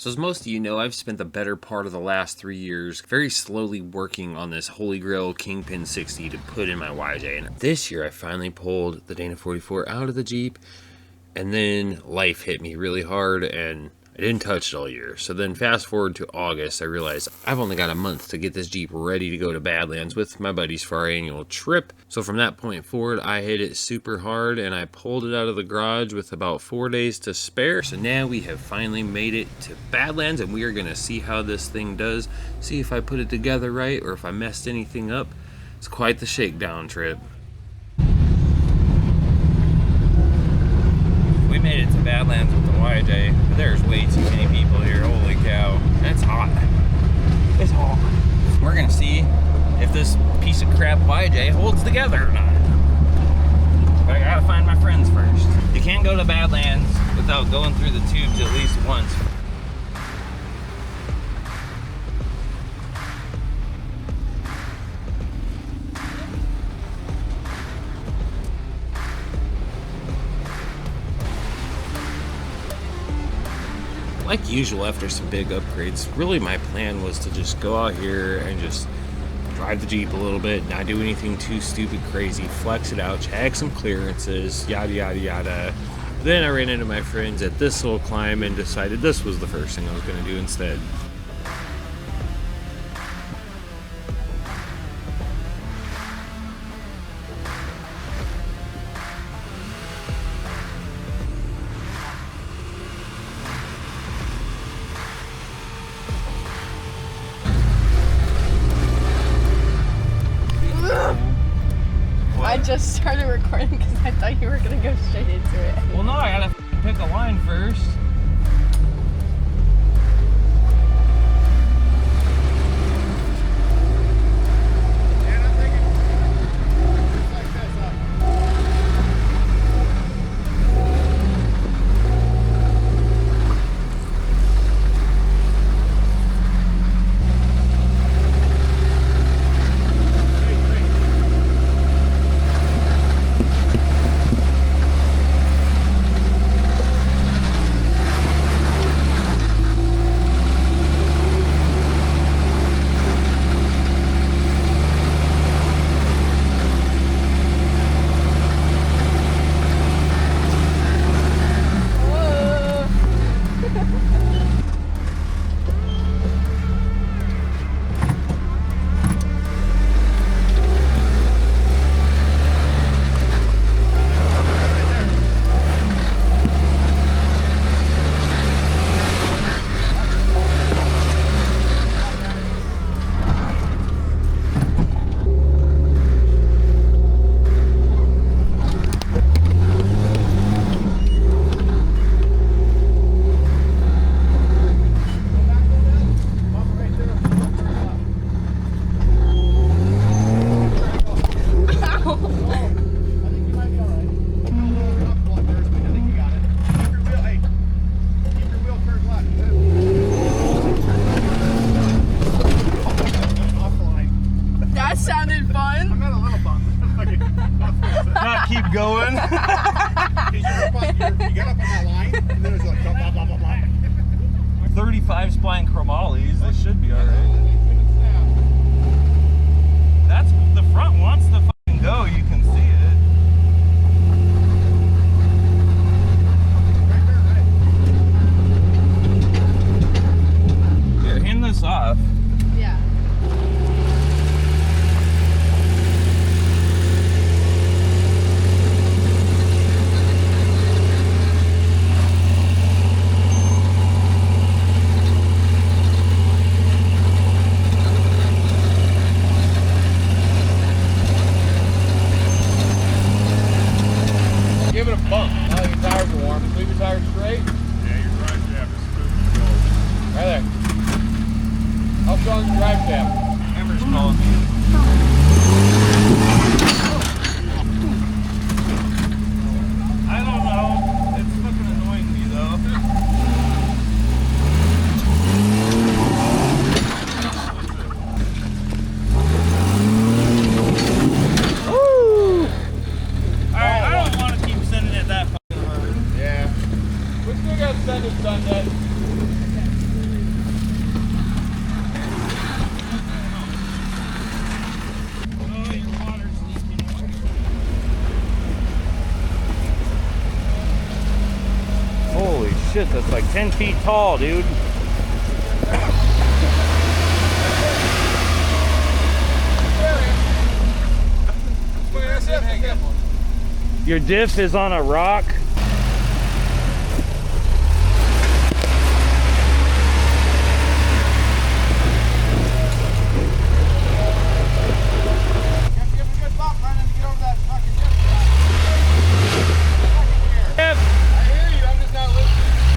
So as most of you know, I've spent the better part of the last 3 years very slowly working on this Holy Grail Kingpin 60 to put in my YJ. And this year I finally pulled the Dana 44 out of the Jeep, and then life hit me really hard and I didn't touch it all year. So then fast forward to August, I realized I've only got a month to get this Jeep ready to go to Badlands with my buddies for our annual trip. So from that point forward, I hit it super hard and I pulled it out of the garage with about 4 days to spare. So now we have finally made it to Badlands and we are gonna see how this thing does, see if I put it together right or if I messed anything up. It's quite the shakedown trip. We made it to Badlands with the YJ, but there's way too many people here. Holy cow. That's hot. It's hot. We're gonna see if this piece of crap YJ holds together or not. But I gotta find my friends first. You can't go to Badlands without going through the tubes at least once. Like usual, after some big upgrades, really my plan was to just go out here and just drive the Jeep a little bit, not do anything too stupid crazy, flex it out, check some clearances, yada yada yada. Then I ran into my friends at this little climb and decided this was the first thing I was going to do instead. I just started recording because I thought you were going to go straight into it. Well, no, I gotta pick a line first. Keep going. You got up on that line, and then it was like blah, blah, blah, blah, blah. 35 spline chromollies, this should be alright. That's the front wants to fucking go, you can see it. Here, hand this off. Yeah. that's like 10 feet tall, dude. Your diff is on a rock.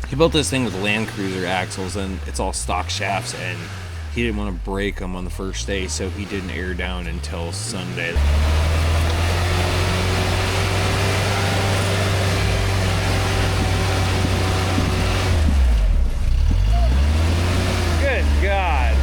He built this thing with Land Cruiser axles, and it's all stock shafts, and he didn't want to break them on the first day, so he didn't air down until Sunday. Good God.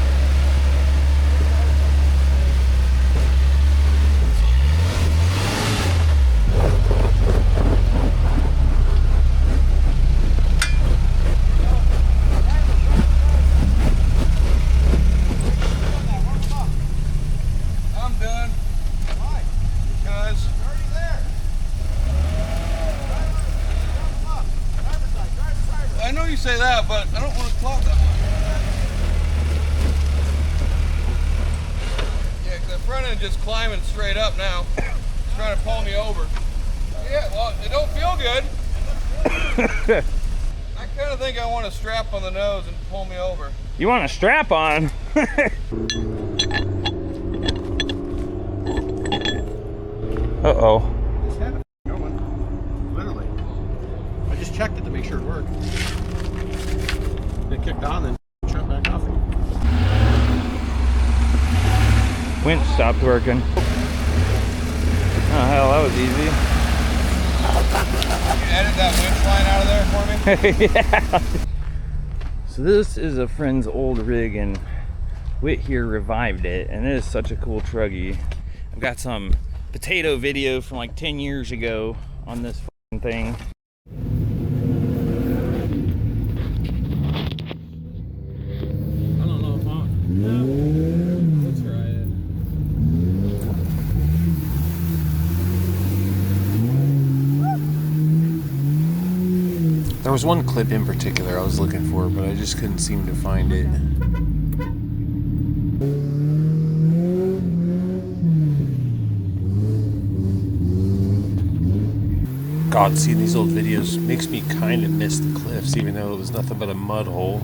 I'm done. Why? Because you're already there. I know you say that, but I don't want to clog that much. Yeah, because the front end just climbing straight up now. It's trying to pull me over. Yeah, well, it don't feel good. I kind of think I want a strap on the nose and pull me over. You want a strap on? Uh-oh. Just had it going, literally. I just checked it to make sure it worked. It kicked on, then shut back off. Winch stopped working. Oh, hell, that was easy. Can you edit that winch line out of there for me? Yeah. So this is a friend's old rig, and Whit here revived it, and it is such a cool truggy. I've got some potato video from like 10 years ago on this fucking thing. I don't know if I'm... Let's try it. There was one clip in particular I was looking for, but I just couldn't seem to find it. God, seeing these old videos makes me kind of miss the cliffs, even though it was nothing but a mud hole.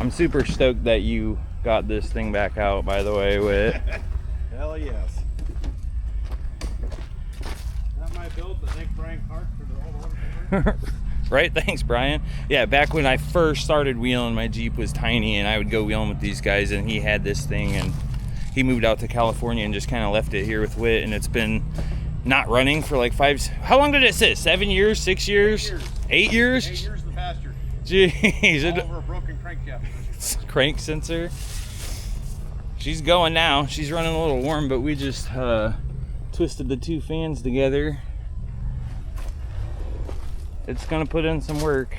I'm super stoked that you got this thing back out, by the way, Whit. Hell yes. That might build the Nick Frank Hart for the old one. Right? Thanks, Brian. Yeah, back when I first started wheeling, my Jeep was tiny, and I would go wheeling with these guys, and he had this thing, and he moved out to California and just kind of left it here with Whit, and it's been not running for like how long did it sit? 7 years? 6 years? 8 years? 8 years in the pasture. Jeez. All over a broken crankshaft. Crank sensor. She's going now. She's running a little warm, but we just twisted the two fans together. It's gonna put in some work.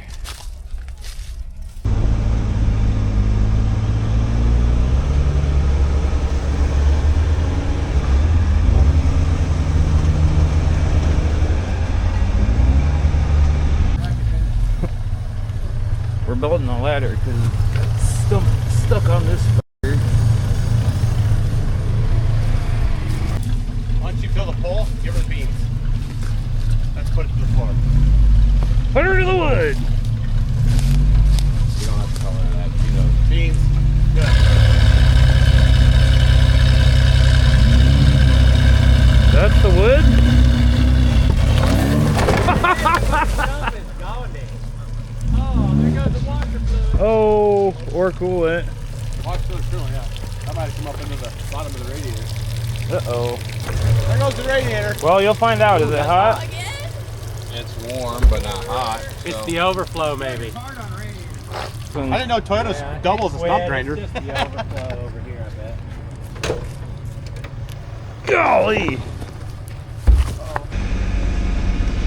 We're building a ladder because it's stuck on this fucker. Once you fill the pole, give her the beans. Let's put it to the floor. Put her to the wood. You don't have to tell her that. You know, beans. Good. That's the wood? Oh, there goes the washer fluid. Oh, or coolant. Watch those coolant, yeah. That might have come up into the bottom of the radiator. Uh-oh. There goes the radiator. Well, you'll find out. Is it hot? It's warm, but not hot. It's the overflow, maybe. I didn't know Toyota's doubles a stump grinder. It's just the overflow over here, I bet. Golly!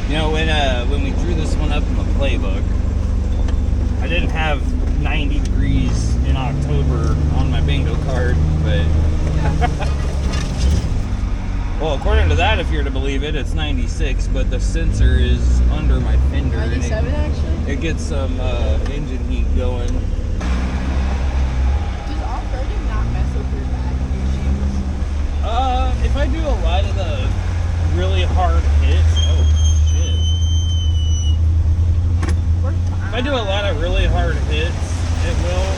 You know, when we drew this one up in the playbook, I didn't have 90 degrees in October on my bingo card, but well, according to that, if you're to believe it, it's 96, but the sensor is under my fender. 97 actually? It gets some engine heat going. Does off-roading not mess with your back and your shoes? If I do a lot of the really hard hits, oh shit. If I do a lot of really hard hits, it will.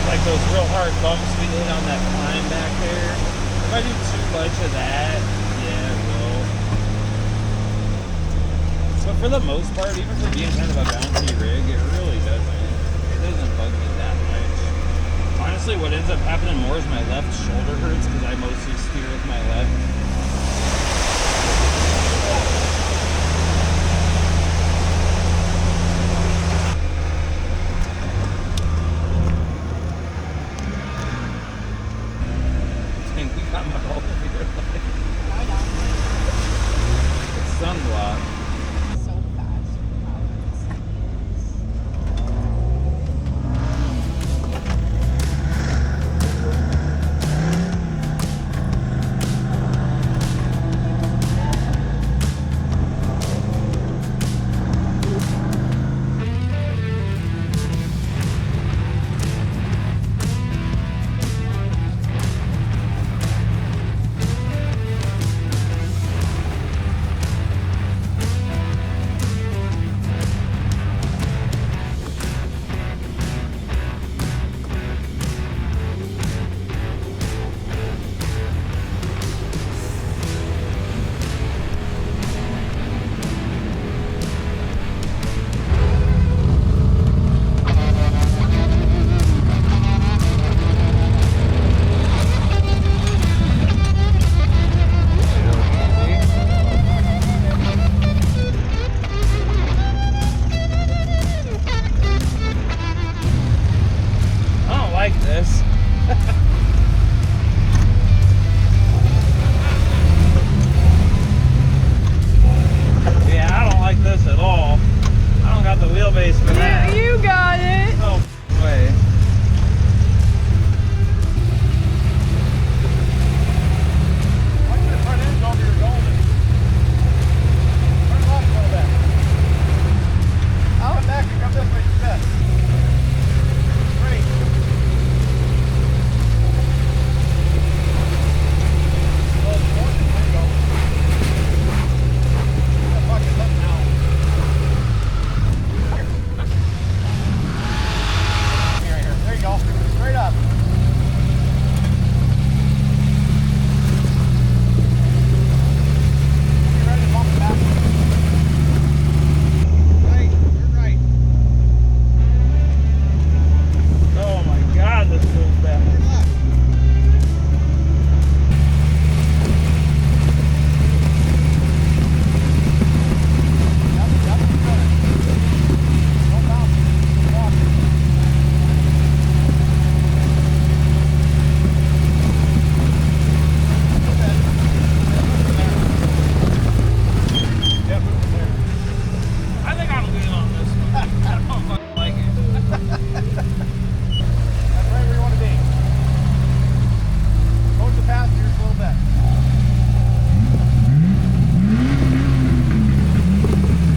Like those real hard bumps we did on that climb back there. If I do too much of that, yeah, it will. But for the most part, even for being kind of a bouncy rig, it really doesn't bug me that much. Honestly, what ends up happening more is my left shoulder hurts because I mostly steer with my left. Sunblock. So fast. Like this. Yeah, I don't like this at all. I don't got the wheelbase for that. You got it. No way. Oh, Back, come this way, step. Straight. There you go. Straight up. Get ready to bump it back. Right, you're right. Oh my god, this feels bad. I think I'm good on this one. I don't fucking like it. That's right where you want to be. Hold the passengers a little bit.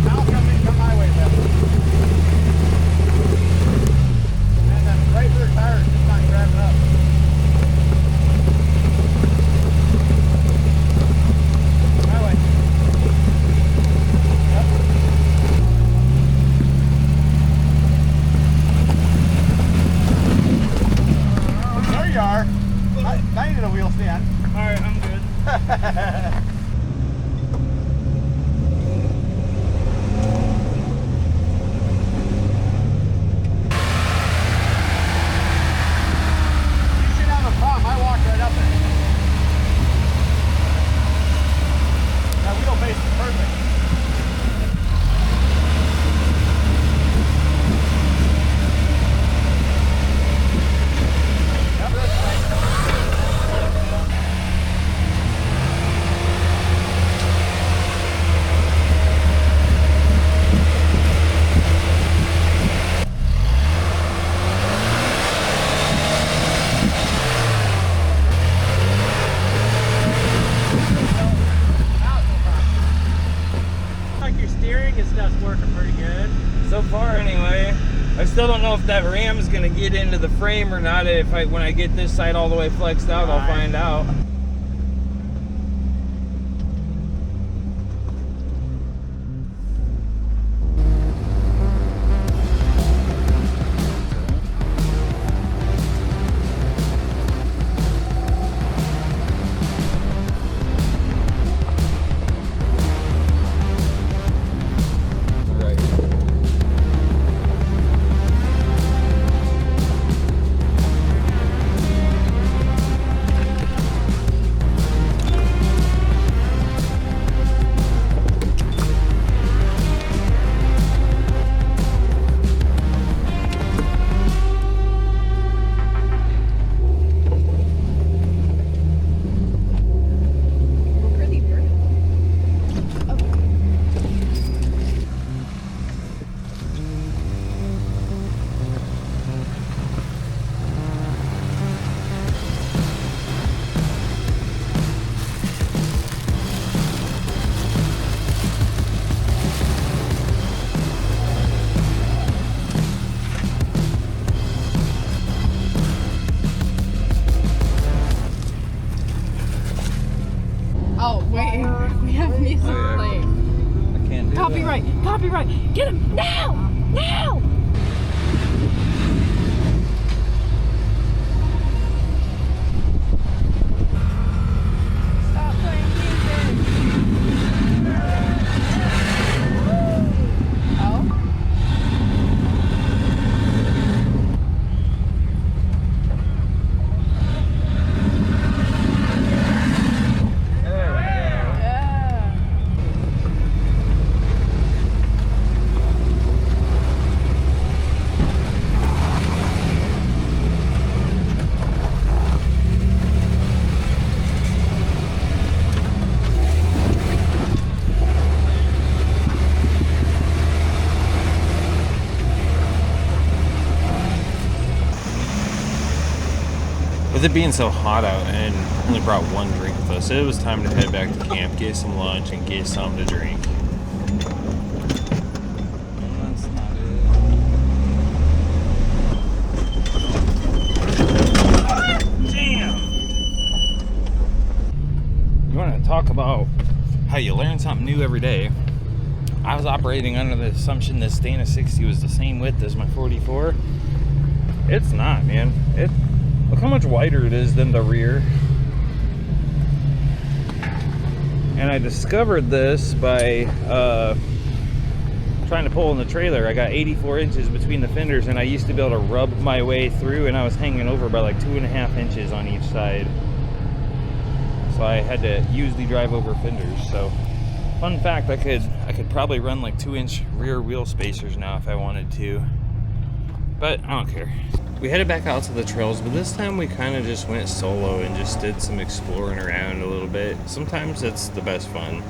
Now come my way, Beth. And then right rear tire is just not grabbing up. My way. Yep. There you are. Now you need a wheel stand. Alright, I'm good. You should have a problem. I walked right up it. That wheelbase is perfect. Yep, that's right. still don't know if that ram's gonna get into the frame or not. When I get this side all the way flexed out, I'll find out. Oh, wait. We have music playing. I can't do Copyright! Copyright! Get him! Now! Now! Stop playing music! Oh? Yeah. With it being so hot out and only brought one drink with us, it was time to head back to camp, get some lunch, and get something to drink. That's not it. Damn! You want to talk about how you learn something new every day? I was operating under the assumption this Dana 60 was the same width as my 44. It's not, man. Look how much wider it is than the rear. And I discovered this by trying to pull in the trailer. I got 84 inches between the fenders, and I used to be able to rub my way through, and I was hanging over by like 2.5 inches on each side. So I had to usually drive over fenders. So fun fact, I could probably run like 2-inch rear wheel spacers now if I wanted to. But I don't care. We headed back out to the trails, but this time we kind of just went solo and just did some exploring around a little bit. Sometimes it's the best fun.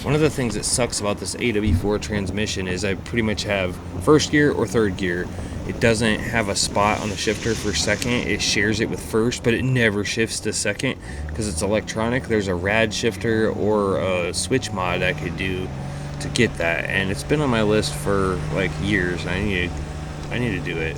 One of the things that sucks about this AW4 transmission is I pretty much have first gear or third gear. It doesn't have a spot on the shifter for second. It shares it with first, but it never shifts to second because it's electronic. There's a rad shifter or a switch mod I could do to get that, and it's been on my list for like years. I need to do it.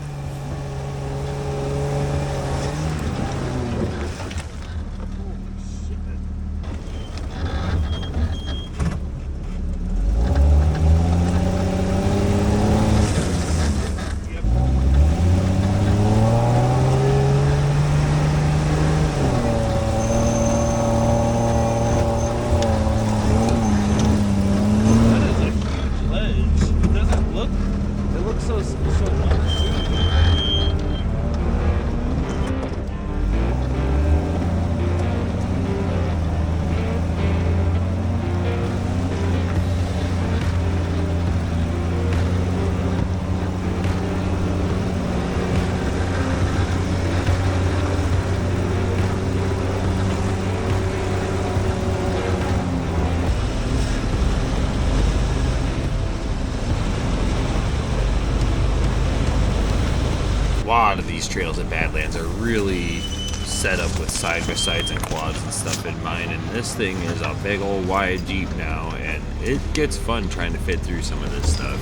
A lot of these trails in Badlands are really set up with side-by-sides and quads and stuff in mind, and this thing is a big old wide Jeep now, and it gets fun trying to fit through some of this stuff.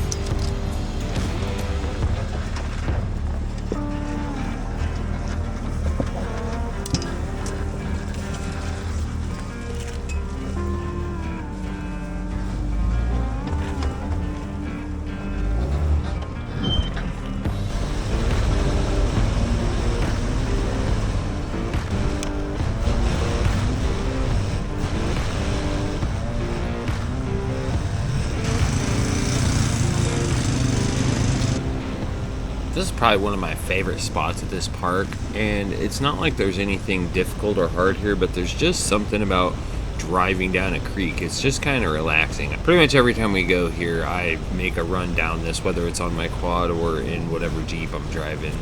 This is probably one of my favorite spots at this park, and it's not like there's anything difficult or hard here, but there's just something about driving down a creek. It's just kind of relaxing. Pretty much every time we go here, I make a run down this, whether it's on my quad or in whatever Jeep I'm driving.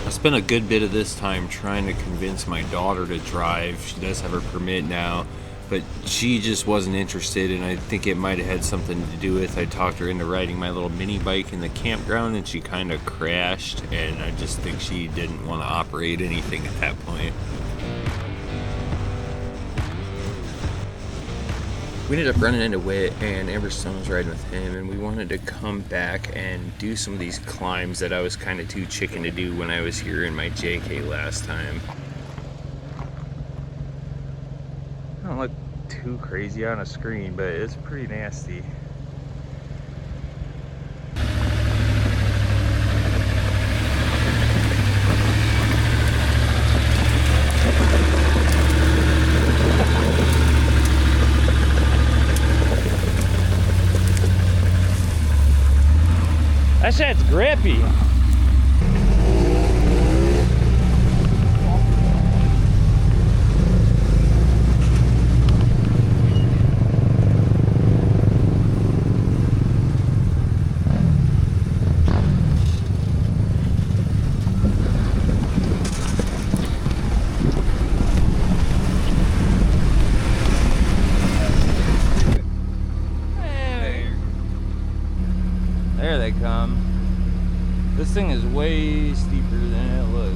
I spent a good bit of this time trying to convince my daughter to drive. She does have her permit now, but she just wasn't interested, and I think it might have had something to do with I talked her into riding my little mini bike in the campground, and she kind of crashed, and I just think she didn't want to operate anything at that point. We ended up running into Whit, and Amberstone was riding with him, and we wanted to come back and do some of these climbs that I was kind of too chicken to do when I was here in my JK last time. I don't look too crazy on a screen, but it's pretty nasty. That shit's grippy. There they come. This thing is way steeper than it looks.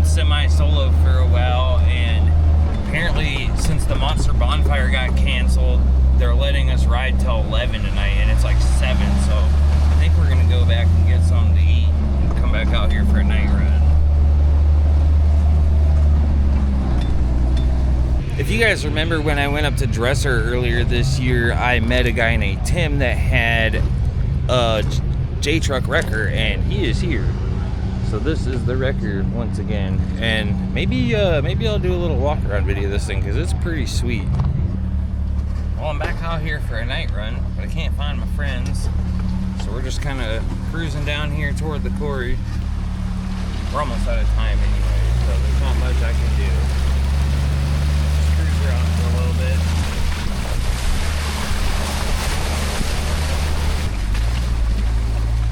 Semi-solo for a while, and apparently since the Monster Bonfire got canceled, they're letting us ride till 11 tonight, and it's like 7, so I think we're gonna go back and get something to eat and come back out here for a night run. If you guys remember when I went up to Dresser earlier this year, I met a guy named Tim that had a J-Truck wrecker, and he is here. So this is the wrecker once again, and maybe I'll do a little walk around video of this thing because it's pretty sweet. Well, I'm back out here for a night run, but I can't find my friends, so we're just kind of cruising down here toward the quarry. We're almost out of time anyway, so there's not much I can do. Just cruise around for a little bit.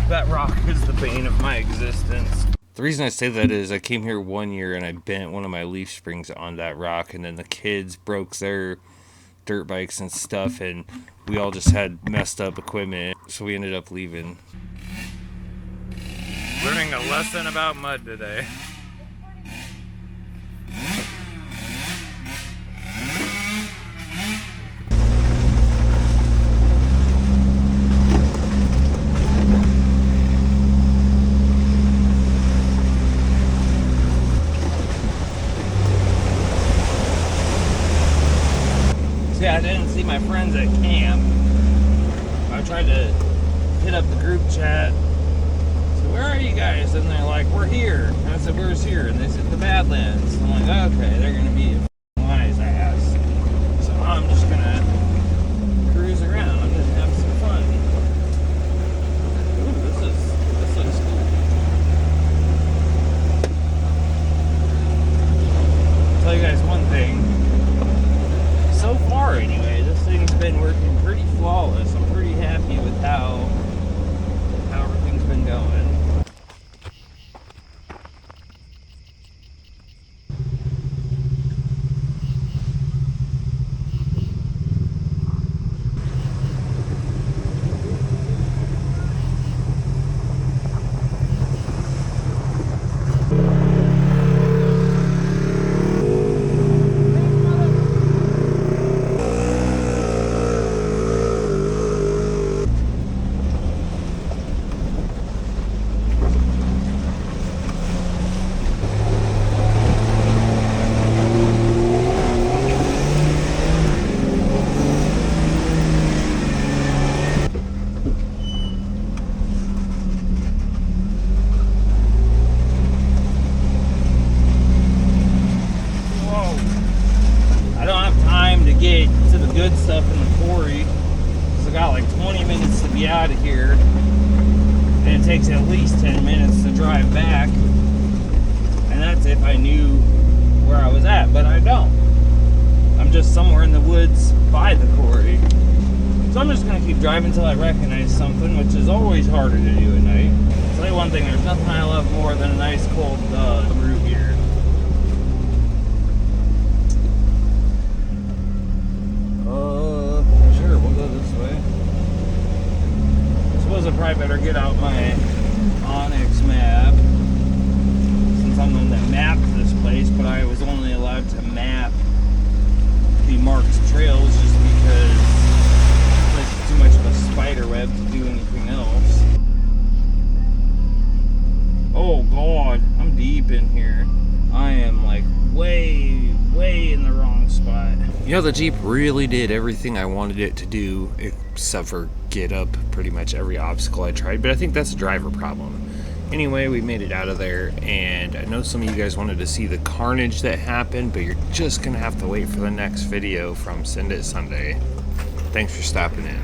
That rock is the bane of my existence. The reason I say that is I came here one year and I bent one of my leaf springs on that rock, and then the kids broke their dirt bikes and stuff, and we all just had messed up equipment, so we ended up leaving. Learning a lesson about mud today. Yeah, I didn't see my friends at camp. I tried to hit up the group chat. So where are you guys? And they're like, we're here. And I said, where's here? And they said, the Badlands. I'm like, okay, they're gonna be a wise ass. So I'm just gonna cruise around and have some fun. Ooh, this looks cool. I'll tell you guys one thing. So far anyway, this thing's been working pretty flawless. I'm pretty happy with how everything's been going. Get to the good stuff in the quarry, because I got like 20 minutes to be out of here, and it takes at least 10 minutes to drive back, and that's if I knew where I was at, but I don't. I'm just somewhere in the woods by the quarry, so I'm just going to keep driving until I recognize something, which is always harder to do at night. I'll tell you one thing, there's nothing I love more than a nice cold root beer. Sure, we'll go this way. I suppose I probably better get out my Onyx map, since I'm the one that mapped this place, but I was only allowed to map the marked trails just because this place is too much of a spider web to do anything else. Oh god, I'm deep in here. I am like way in the wrong spot. You know, the Jeep really did everything I wanted it to do, except for get up pretty much every obstacle I tried, but I think that's a driver problem. Anyway, we made it out of there, and I know some of you guys wanted to see the carnage that happened, but you're just gonna have to wait for the next video from Send It Sunday. Thanks for stopping in.